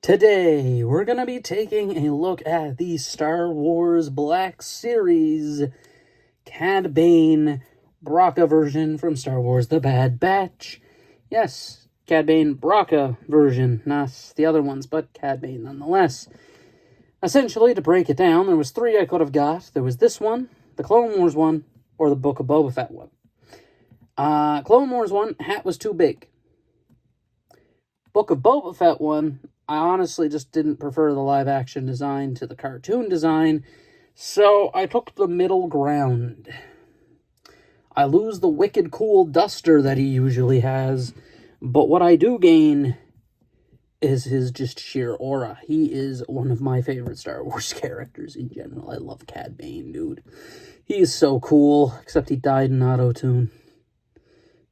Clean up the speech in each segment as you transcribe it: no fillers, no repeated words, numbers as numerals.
Today, we're going to be taking a look at the Star Wars Black Series Cad Bane bracca version from Star Wars The Bad Batch. Yes, Cad Bane bracca version, not the other ones, but Cad Bane nonetheless. Essentially, to break it down, there was three I could have got. There was this one, the Clone Wars one, or the Book of Boba Fett one. Clone Wars one, hat was too big. Book of Boba Fett one, I honestly just didn't prefer the live-action design to the cartoon design, so I took the middle ground. I lose the wicked cool duster that he usually has, but what I do gain is his just sheer aura. He is one of my favorite Star Wars characters in general. I love Cad Bane, dude. He is so cool, except he died in auto-tune.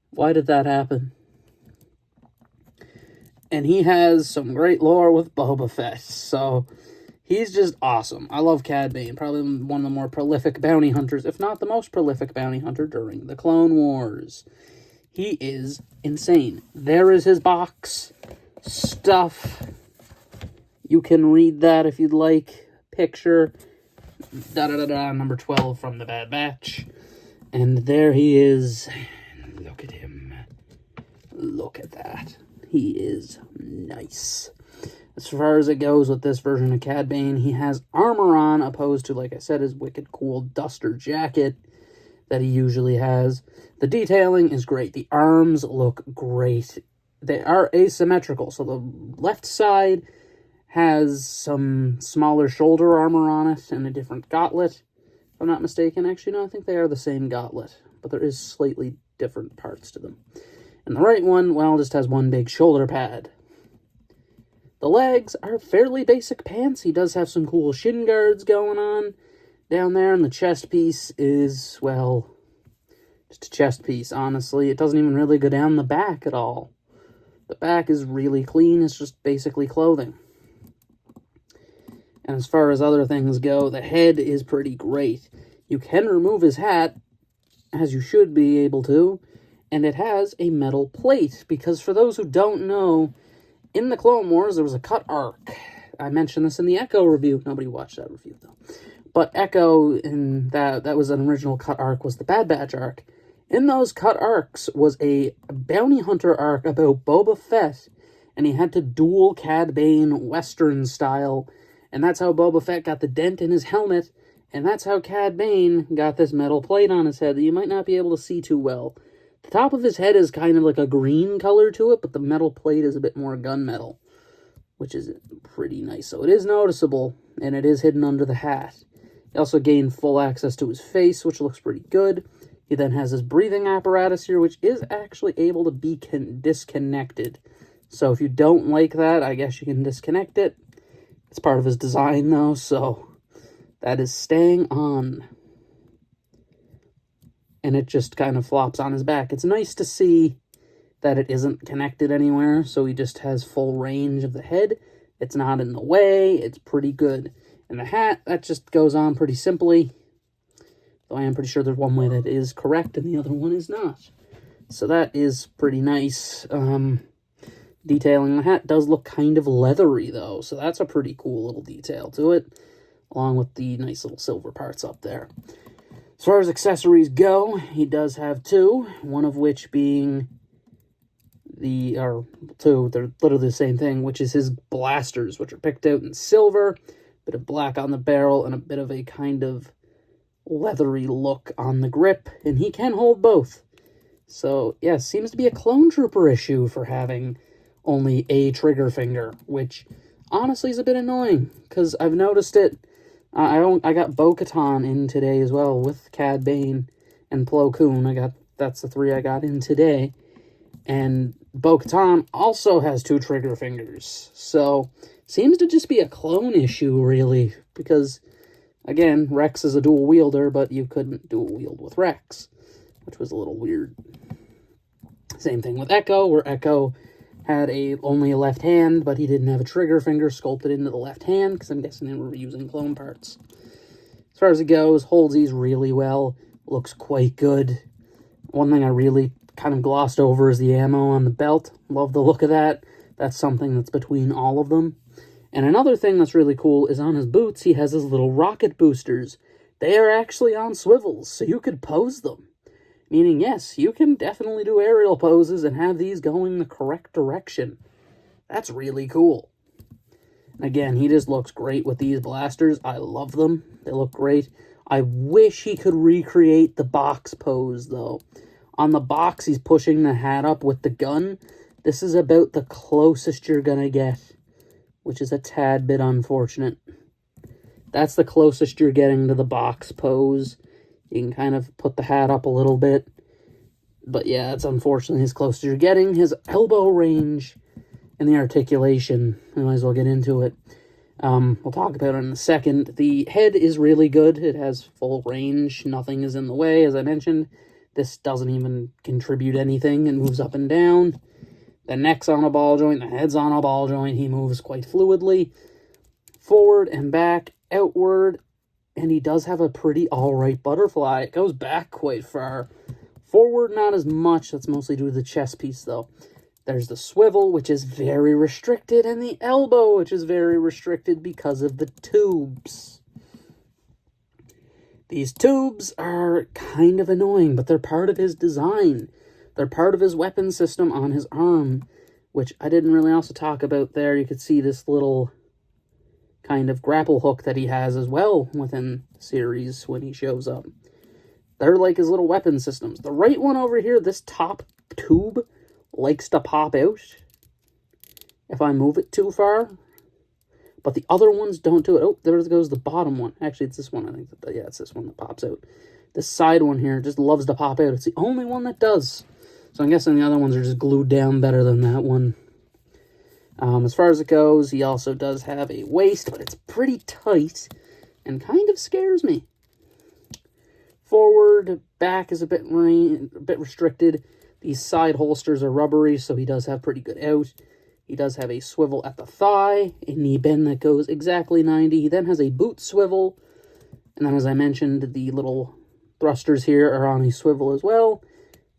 Why did that happen? And he has some great lore with Boba Fett, so he's just awesome. I love Cad Bane, probably one of the more prolific bounty hunters, if not the most prolific bounty hunter during the Clone Wars. He is insane. There is his box. Stuff. You can read that if you'd like. Picture. Number 12 from The Bad Batch. And there he is. Look at him. Look at that. He is nice. As far as it goes with this version of Cad Bane, he has armor on, opposed to, like I said, his wicked cool duster jacket that he usually has. The detailing is great. The arms look great. They are asymmetrical, so the left side has some smaller shoulder armor on it and a different gauntlet, if I'm not mistaken. Actually, no, I think they are the same gauntlet, but there is slightly different parts to them. And the right one, well, just has one big shoulder pad. The legs are fairly basic pants. He does have some cool shin guards going on down there, and the chest piece is, well, just a chest piece, honestly. It doesn't even really go down the back at all. The back is really clean. It's just basically clothing. And as far as other things go, the head is pretty great. You can remove his hat, as you should be able to, and it has a metal plate, because for those who don't know, in the Clone Wars, there was a cut arc. I mentioned this in the Echo review. Nobody watched that review, though. But Echo, in that was an original cut arc, was the Bad Batch arc. In those cut arcs was a bounty hunter arc about Boba Fett, and he had to duel Cad Bane Western style, and that's how Boba Fett got the dent in his helmet, and that's how Cad Bane got this metal plate on his head that you might not be able to see too well. The top of his head is kind of like a green color to it, but the metal plate is a bit more gunmetal, which is pretty nice. So it is noticeable, and it is hidden under the hat. He also gained full access to his face, which looks pretty good. He then has his breathing apparatus here, which is actually able to be disconnected. So if you don't like that, I guess you can disconnect it. It's part of his design, though, so that is staying on. And it just kind of flops on his back. It's nice to see that it isn't connected anywhere, so he just has full range of the head. It's not in the way. It's pretty good. And the hat, that just goes on pretty simply. Though I am pretty sure there's one way that is correct and the other one is not. So that is pretty nice. Detailing the hat does look kind of leathery, though. So that's a pretty cool little detail to it, along with the nice little silver parts up there. As far as accessories go, he does have two, one of which being they're literally the same thing, which is his blasters, which are picked out in silver, a bit of black on the barrel, and a bit of a kind of leathery look on the grip, and he can hold both. So, yeah, seems to be a clone trooper issue for having only a trigger finger, which honestly is a bit annoying, because I've noticed it. I got Bo-Katan in today as well, with Cad Bane and Plo Koon. That's the three I got in today. And Bo-Katan also has two trigger fingers. So, seems to just be a clone issue, really. Because, again, Rex is a dual wielder, but you couldn't dual wield with Rex, which was a little weird. Same thing with Echo, where Echo had only a left hand, but he didn't have a trigger finger sculpted into the left hand, because I'm guessing they were using clone parts. As far as it goes, holds these really well, looks quite good. One thing I really kind of glossed over is the ammo on the belt. Love the look of that. That's something that's between all of them. And another thing that's really cool is on his boots, he has his little rocket boosters. They are actually on swivels, so you could pose them. Meaning, yes, you can definitely do aerial poses and have these going the correct direction. That's really cool. Again, he just looks great with these blasters. I love them. They look great. I wish he could recreate the box pose, though. On the box, he's pushing the hat up with the gun. This is about the closest you're going to get, which is a tad bit unfortunate. That's the closest you're getting to the box pose. You can kind of put the hat up a little bit. But yeah, it's unfortunately as close as you're getting. His elbow range and the articulation, we might as well get into it. We'll talk about it in a second. The head is really good. It has full range. Nothing is in the way, as I mentioned. This doesn't even contribute anything. It moves up and down. The neck's on a ball joint. The head's on a ball joint. He moves quite fluidly. Forward and back, outward. And he does have a pretty alright butterfly. It goes back quite far. Forward, not as much. That's mostly due to the chest piece, though. There's the swivel, which is very restricted, and the elbow, which is very restricted because of the tubes. These tubes are kind of annoying, but they're part of his design. They're part of his weapon system on his arm, which I didn't really also talk about there. You could see this little kind of grapple hook that he has as well within the series when he shows up. They're like his little weapon systems. The right one over here, this top tube, likes to pop out if I move it too far. But the other ones don't do it. Oh, there goes the bottom one. Actually, it's this one, I think. Yeah, it's this one that pops out. This side one here just loves to pop out. It's the only one that does. So I'm guessing the other ones are just glued down better than that one. As far as it goes, he also does have a waist, but it's pretty tight and kind of scares me. Forward, back is a bit restricted. These side holsters are rubbery, so he does have pretty good out. He does have a swivel at the thigh, a knee bend that goes exactly 90. He then has a boot swivel. And then, as I mentioned, the little thrusters here are on a swivel as well.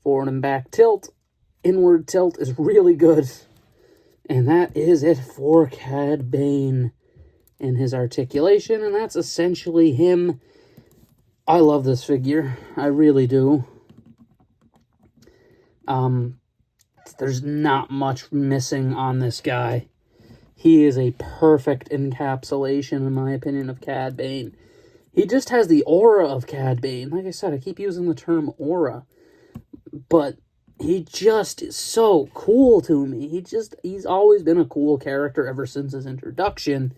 Forward and back tilt. Inward tilt is really good. And that is it for Cad Bane in his articulation. And that's essentially him. I love this figure. I really do. There's not much missing on this guy. He is a perfect encapsulation, in my opinion, of Cad Bane. He just has the aura of Cad Bane. Like I said, I keep using the term aura. But he just is so cool to me. He's always been a cool character ever since his introduction.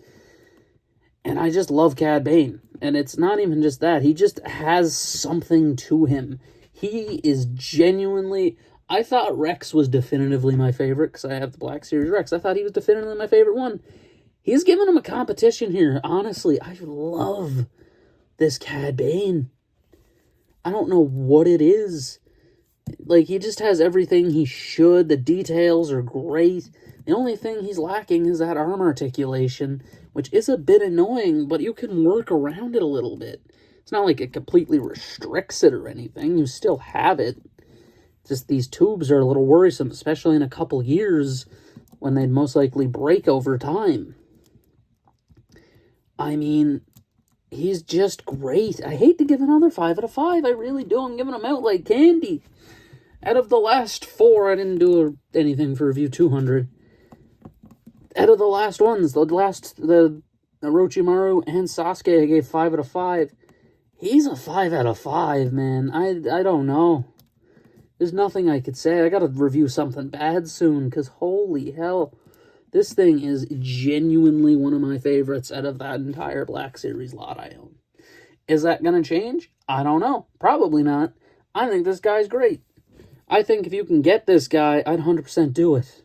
And I just love Cad Bane. And it's not even just that. He just has something to him. He is genuinely... I thought Rex was definitively my favorite, because I have the Black Series Rex. I thought he was definitively my favorite one. He's giving him a competition here. Honestly, I love this Cad Bane. I don't know what it is. Like, he just has everything he should. The details are great. The only thing he's lacking is that arm articulation, which is a bit annoying, but you can work around it a little bit. It's not like it completely restricts it or anything. You still have it. Just these tubes are a little worrisome, especially in a couple years when they'd most likely break over time. I mean, he's just great. I hate to give another 5 out of 5. I really do. I'm giving them out like candy. Out of the last 4, I didn't do anything for Review 200. Out of the last ones, the Orochimaru and Sasuke, I gave 5 out of 5. He's a 5 out of 5, man. I don't know. There's nothing I could say. I gotta review something bad soon, because holy hell. This thing is genuinely one of my favorites out of that entire Black Series lot I own. Is that gonna change? I don't know. Probably not. I think this guy's great. I think if you can get this guy, I'd 100% do it.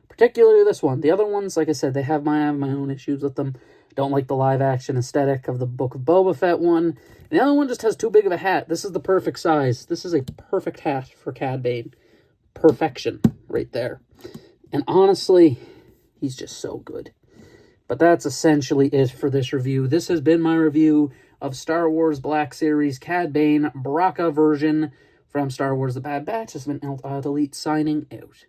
Particularly this one. The other ones, like I said, I have my own issues with them. Don't like the live-action aesthetic of the Book of Boba Fett one. And the other one just has too big of a hat. This is the perfect size. This is a perfect hat for Cad Bane. Perfection right there. And honestly, he's just so good. But that's essentially it for this review. This has been my review of Star Wars Black Series Cad Bane bracca version from Star Wars The Bad Batch. This has been Elite signing out.